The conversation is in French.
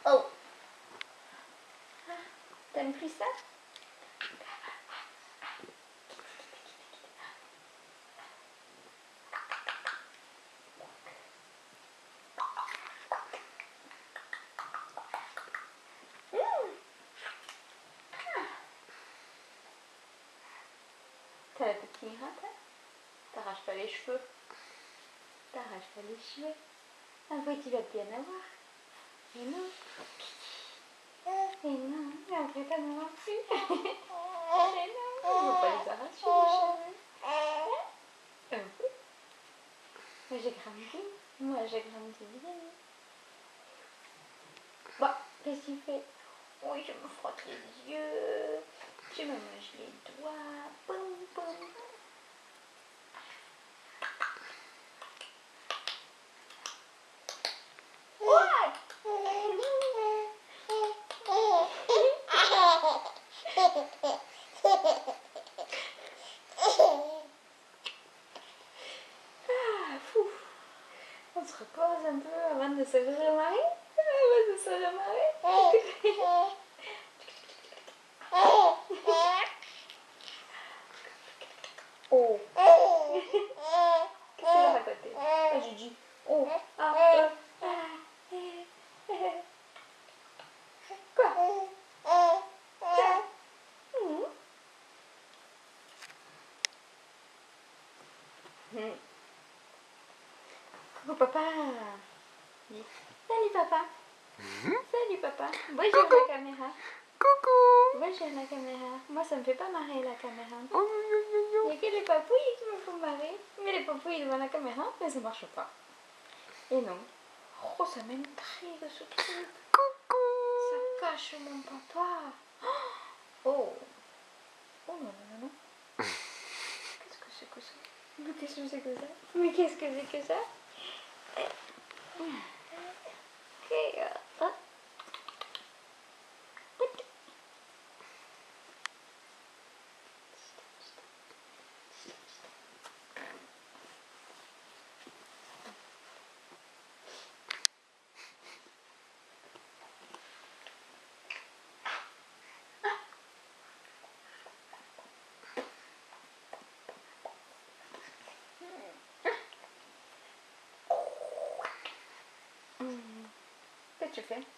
Oh. T'aimes plus ça? T'as la petite migraine, hein? T'arraches pas les cheveux. T'arraches pas les cheveux. Après tu vas bien avoir. Et non. Et non, mais après t'en auras plus. Et non, on va pas les arracher les cheveux. Oui. Moi j'ai grandi. Moi j'ai grandi bien. Bon, qu'est-ce qu'il fait? Oui, je me frotte les yeux. Je me mange les doigts. Boum, boum. On se repose un peu avant de se remarrer. Avant de se remarrer. Oh. Qu'est-ce qu'il a raconté? Ah, j'ai dit oh. Ah, quoi? Tiens. Coucou papa. Dis salut papa. Salut papa. Bonjour la caméra. Coucou. Bonjour la caméra. Moi ça me fait pas marrer la caméra. Oh, Il n'y a que les papouilles qui me font marrer. Mais les papouilles devant la caméra, mais ça marche pas. Et non. Oh, ça m'intrigue ce truc. coucou. Ça cache mon papa. Oh. Oh non, non, non. Qu'est-ce que c'est que ça? Mais qu'est-ce que c'est que ça? Mais qu'est-ce que c'est que ça? Ok. Ah. Qu'est-ce que tu fais?